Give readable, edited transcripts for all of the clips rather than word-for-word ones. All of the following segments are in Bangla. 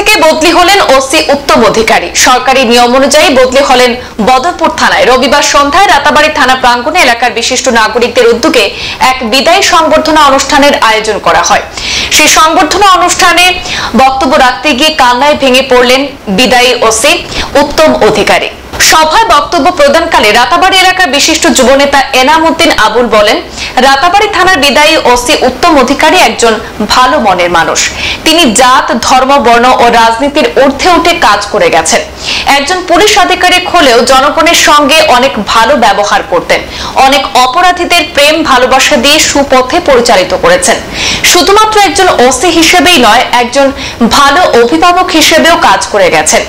থেকে বদলি হলেন ওসি উত্তম অধিকারী। সরকারি নিয়ম অনুযায়ী বদলি হলেন বদরপুর থানায়। রবিবার সন্ধ্যায় রাতাবাড়ী থানা প্রাঙ্গণে এলাকার বিশিষ্ট নাগরিকদের উদ্যোগে এক বিদায়ী সংবর্ধনা অনুষ্ঠানের আয়োজন করা হয়। সেই সংবর্ধনা অনুষ্ঠানে বক্তব্য রাখতে গিয়ে কান্নায় ভেঙে পড়লেন বিদায়ী ওসি উত্তম অধিকারী। সভায় বক্তব্য প্রদানকালে রাতাবাড়ী এলাকার বিশিষ্ট যুবনেতা এনাম উদ্দিন আবুল বলেন, রাতাবাড়ী থানার বিদায়ী ওসি উত্তম অধিকারী একজন ভালো মনের মানুষ। তিনি জাত, ধর্ম, বর্ণ ও রাজনীতির ঊর্ধ্বে উঠে কাজ করে গেছেন। একজন পুলিশ আধিকারিক হলেও জনগণের সঙ্গে অনেক ভালো ব্যবহার করতেন। অনেক অপরাধীদের প্রেম ভালোবাসা দিয়ে সুপথে পরিচালিত করেছেন। শুধুমাত্র একজন ওসি হিসেবেই নয়, একজন ভালো অভিভাবক হিসেবেও কাজ করে গেছেন।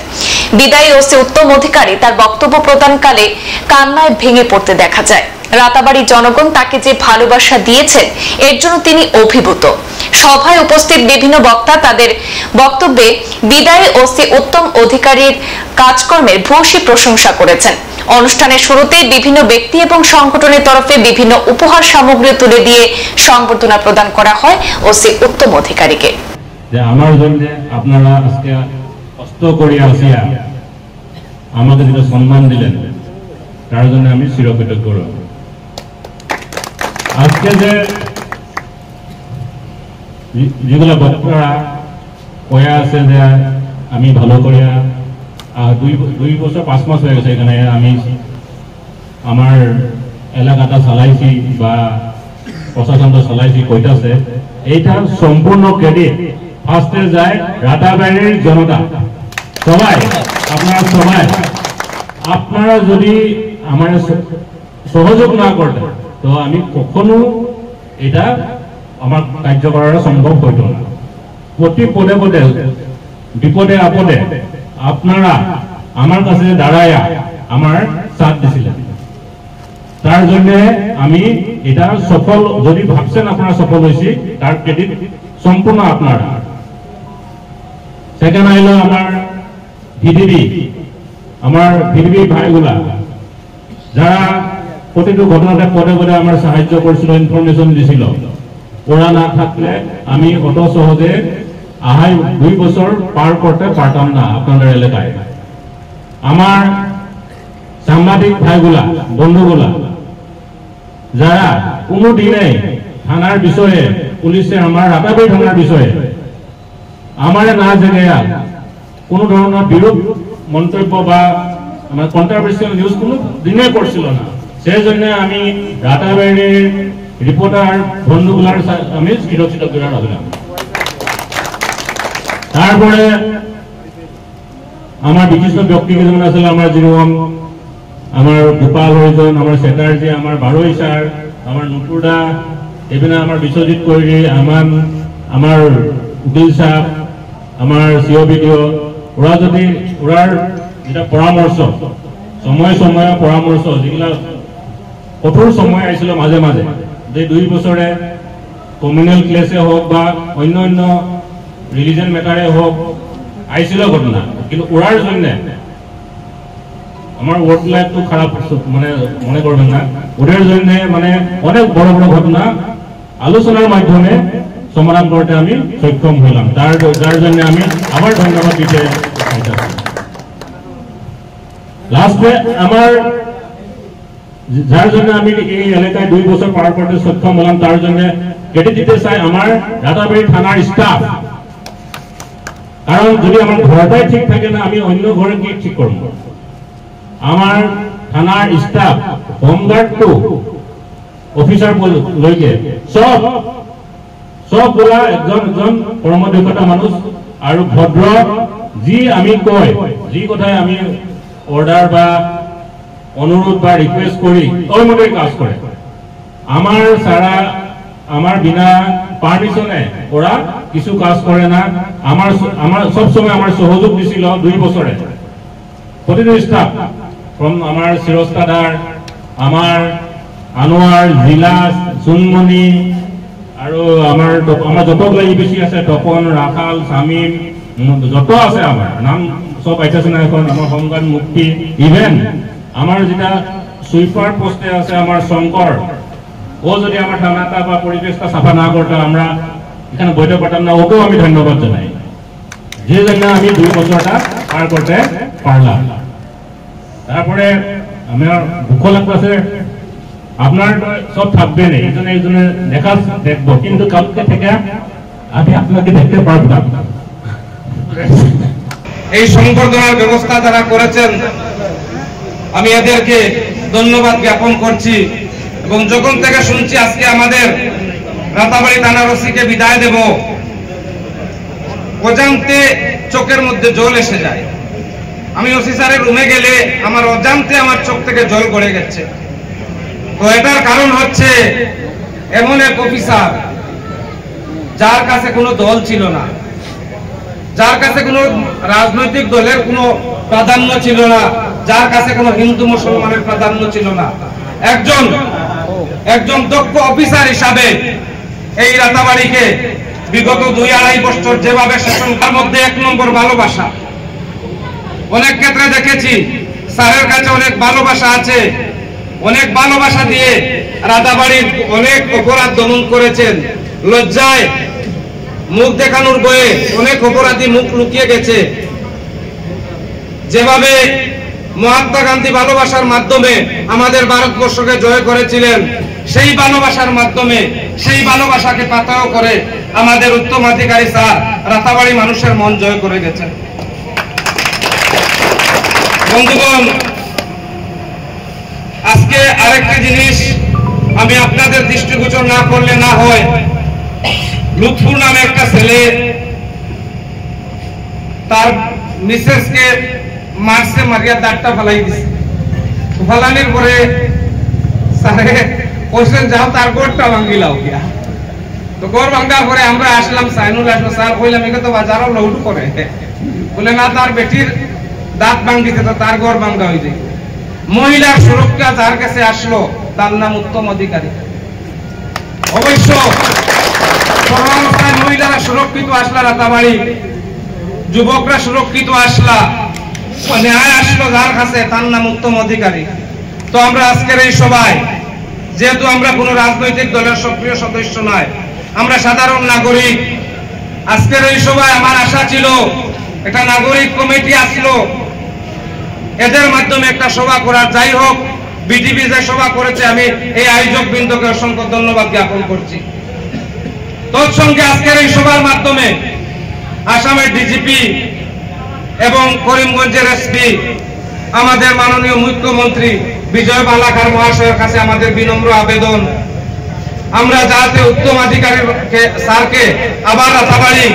বিদায়ী ওসি উত্তম অধিকারী তার বক্তব্য প্রদানকালে কান্নায় ভেঙে পড়তে দেখা যায়। রাতাবাড়ী জনগণ তাকে যে ভালোবাসা দিয়েছেন এর জন্য তিনি অভিভূত। সভায় উপস্থিত বিভিন্ন বক্তা তাদের বক্তব্যে বিদায়ী ওসি উত্তম অধিকারীর কাজকর্মের ভূয়সী প্রশংসা করেছেন। অনুষ্ঠানের শুরুতে বিভিন্ন ব্যক্তি এবং সংগঠনের তরফে বিভিন্ন উপহার সামগ্রী তুলে দিয়ে সংবর্ধনা প্রদান করা হয় ওসি উত্তম অধিকারীকে। আমার জন্য আপনারা আজকে কষ্ট করিয়া আসিয়া আমাকে যেটা সম্মান দিলেন তার জন্য আমি চিরকৃতজ্ঞ। আজকে যে যেগুলো বক্তারা কয়া আছে যে আমি ভালো করিয়া 2 বছর 5 মাস হয়ে গেছে এখানে আমি আমার এলাকাটা চালাইছি বা প্রশাসনটা চালাইছি কইতাছে, এইটা সম্পূর্ণ ক্রেডিট ফার্স্টে যায় রাতাবাড়ির জনতা। সবাই আপনারা যদি আমার সহযোগ না করতেন তো আমি কখনো এটা আমার কার্য করা সম্ভব হইত না। প্রতি পদে পদে বিপদে আপদে আপনারা আমার কাছে দাঁড়াইয়া আমার সাথ দিছিলেন। তার জন্য আমি এটা সফল, যদি ভাবছেন আপনারা সফল হয়েছি, তার ক্রেডিট সম্পূর্ণ আপনারা। সেখানে হইল আমার ভিডিবি ভাইগুলা যারা প্রতিটি ঘটনাটা পদে পদে আমার সাহায্য করেছিল, ইনফরমেশন দিছিল। ওরা না থাকলে আমি অত সহজে 2.5 বছর পার করতে পারতাম না আপনাদের এলাকায়। আমার সাংবাদিক ভাইগুলা, বন্ধুগুলা যারা কোনো দিনে থানার বিষয়ে, পুলিশের আমার রাতাবাড়ী থানার বিষয়ে আমার না জেনে কোনো ধরনের বিরূপ মন্তব্য বা আমার কন্ট্রোভার্সিয়াল নিউজ কোনো দিনে করছিল না। সেই জন্য আমি রাতাবাড়ির রিপোর্টার বন্ধুগুলার আমি চিরকৃতজ্ঞ রাখলাম। তারপরে আমার বিশিষ্ট ব্যক্তি যেমন আসলে আমার যেরকম আমার গোপাল হরিজন, আমার চ্যাটার্জি, আমার বারোই স্যার, আমার নুটুদা, এখানে আমার বিশ্বজিৎ কৈরি, আমার উকিল সাহেব, আমার সিও ভিডিও, ওরা যদি ওরার যেটা পরামর্শ, সময়ে পরামর্শ যেগুলা কঠোর সময় আইছিল মাঝে মাঝে, যে 2 বছরে কমিউনাল কেসে হোক বা অন্য রিলিজন ম্যাটারে হোক আইছিল ঘটনা, কিন্তু ওরার জন্য আমার ওয়ার্ক লাইফ তো খারাপ মনে করবেন না। ওদের জন্য অনেক বড় বড় ঘটনা আলোচনার মাধ্যমে সমাধান করতে আমি সক্ষম হলাম। যার জন্য আমি আবার ধন্যবাদ দিতে লাস্টে আমার যার জন্য আমি এই এলাকায় 2 বছর পার করতে সক্ষম হলাম, তার জন্য ক্রেডিট দিতে চাই আমার রাতাবাড়ী থানার স্টাফ। কারণ যদি আমার ঘরটাই ঠিক থাকে না, আমি অন্য ঘরে কি ঠিক করব? আমার থানার স্টাফ, হোমগার্ড টু অফিসার লইকে সবগুলা একজন কর্মদক্ষতা মানুষ আর ভদ্র, যি আমি কয়, যি কথায় আমি অর্ডার বা অনুরোধ বা রিকোয়েস্ট করি ওই মতে কাজ করে। আমার সারা আমার বিনা পারমিশনে ওরা কিছু কাজ করে না। আমার সবসময় আমার সহযোগ দিছিল 2 বছরে প্রতিটি স্টাফ, আমার শিরস্তাদার, আমার আনোয়ার, জিলাস, সুনমণি, আৰু আমাৰ যতগুলো ইবিসি আছে, তপন, রাখাল, শামিম, যত আছে আমার নাম সব আইতাছে না এখন, আমার হোমগার্ড মুক্তি, ইভেন আমার যেটা সুইপার পোস্টে আছে আমার শঙ্কর, ও যদি আমার থানাটা বা পরিবেশটা সাফা না করতে আমরা এখানে বইতে পারতাম না, ওকেও আমি ধন্যবাদ জানাই। যে জন্য আমি 2 বছরটা পার করতে পারলাম। তারপরে আমার দুঃখ লাগতেছে, আপনার সব থাকবে না, এই জন্য দেখবো, কিন্তু কালকে থেকে আমি আপনাকে দেখতে পারবো না। এই সংবর্ধনার ব্যবস্থা যারা করেছেন আমি এদেরকে ধন্যবাদ জ্ঞাপন করছি। এবং যখন থেকে শুনছি আজকে আমাদের রাতাবাড়ি থানার ওসিকে বিদায় দেব, অজান্তে চোখের মধ্যে জল এসে যায়। আমি ওসি স্যারের রুমে গেলে আমার অজান্তে আমার চোখ থেকে জল গড়ে গেছে। তো এটার কারণ হচ্ছে এমন এক অফিসার যার কাছে কোনো দল ছিল না, যার কাছে কোনো রাজনৈতিক দলের কোনো প্রাধান্য ছিল না, যার কাছে কোনো হিন্দু মুসলমানের প্রাধান্য ছিল না। একজন দক্ষ অফিসার হিসাবে এই রাতাবাড়িকে বিগত 2-2.5 বছর যেভাবে শাসন, তার মধ্যে 1 নম্বর ভালোবাসা। অনেক ক্ষেত্রে দেখেছি স্যারের কাছে অনেক ভালোবাসা আছে, অনেক ভালোবাসা দিয়ে রাতাবাড়ির অনেক অপরাধ দমন করেছেন। লজ্জায় মুখ দেখানোর বয়ে অনেক অপরাধী মুখ লুকিয়ে গেছে। যেভাবে মহাত্মা গান্ধী ভালোবাসার মাধ্যমে আমাদের ভারতবর্ষকে জয় করেছিলেন, সেই ভালোবাসার মাধ্যমে সেই ভালোবাসাকে পাতাও করে আমাদের উত্তরাধিকারী স্যার রাতাবাড়ি মানুষের মন জয় করে গেছেন। বন্ধুগণ, আজকে আরেকটা জিনিস আমি আপনাদের দৃষ্টিগোচর না করলে না হয়। লুৎফুর নামে একটা ছেলে তার মিসেসকে মারছে, মারিয়া দাঁতটা ফালাই দিছে। ফালানির পরে স্যারে কোশ্চেন যাও তার গোড়টা ভাঙ্গিলাও গিয়া। তো গোড় ভাঙ্গার পরে আমরা আসলাম, সাইনুল আসলো, স্যার কইলাম একে তো বাজারও লউটু করে, বলে না তার বেটির দাঁত ভাঙ্গিতে তো তার গোড় ভাঙ্গা হয়ে যায়। মহিলার সুরক্ষা যার কাছে আসলো তার নাম উত্তম অধিকারী। অবশ্য সর্বাবস্থায় মহিলারা সুরক্ষিত আসলা রাতাবাড়ি, যুবকরা সুরক্ষিত আসলা, ন্যায় আসলো যার কাছে তার নাম উত্তম অধিকারী। তো আমরা আজকের এই সভায়, যেহেতু আমরা কোনো রাজনৈতিক দলের সক্রিয় সদস্য নয়, আমরা সাধারণ নাগরিক, আজকের এই সভায় আমার আশা ছিল একটা নাগরিক কমিটি আসলো, এদের মাধ্যমে একটা সভা করার। যাই হোক, বিটিভি যে সভা করেছে আমি এই আয়োজক বৃন্দকে অসংখ্য ধন্যবাদ জ্ঞাপন করছি। তৎসঙ্গে আজকের এই সভার মাধ্যমে আসামের ডিজিপি এবং করিমগঞ্জের এসপি আমাদের মাননীয় মুখ্যমন্ত্রী বিজয় বালাকার মহাশয়ের কাছে আমাদের বিনম্র আবেদন, আমরা যাতে উত্তরাধিকারী স্যারকে আবার রাতাবাড়ি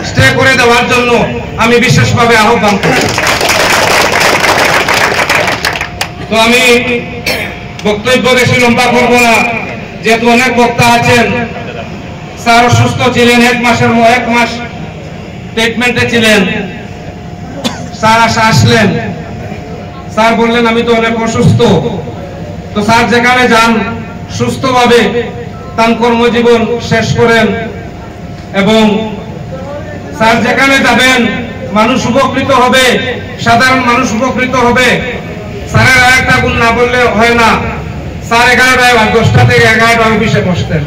স্টে করে দেওয়ার জন্য আমি বিশেষভাবে আহ্বান করি। তো আমি বক্তব্য বেশি লম্বা করব না, যেহেতু অনেক বক্তা আছেন। স্যার অসুস্থ ছিলেন, 1 মাস ট্রিটমেন্টে ছিলেন। স্যার আসলেন, স্যার বললেন আমি তো অনেক অসুস্থ। তো স্যার যেখানে যান সুস্থভাবে তার কর্মজীবন শেষ করেন, এবং স্যার যেখানে যাবেন মানুষ উপকৃত হবে, সাধারণ মানুষ উপকৃত হবে। স্যারের আরেকটা গুণ না বললে হয় না, স্যার 10টা থেকে 11টা অফিসে বসতেন।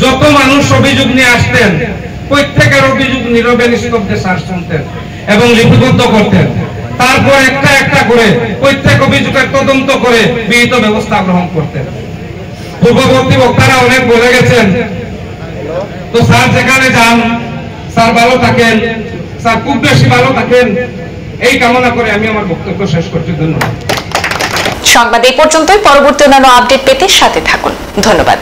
যত মানুষ অভিযোগ নিয়ে আসতেন প্রত্যেকের অভিযোগ নীরবে নিস্তব্ধে স্যার শুনতেন এবং লিপিবদ্ধ করতেন। তারপর একটা একটা করে প্রত্যেক অভিযোগের তদন্ত করে বিহিত ব্যবস্থা গ্রহণ করতেন। পূর্ববর্তী বক্তারা অনেক বলে গেছেন। তো স্যার যেখানে যান স্যার ভালো থাকেন, স্যার খুব বেশি ভালো থাকেন, এই কামনা করে আমি আমার বক্তব্য শেষ করছি। ধন্যবাদ। সংবাদ এই পর্যন্তই। পরবর্তী অন্যান্য আপডেট পেতে সাথে থাকুন। ধন্যবাদ।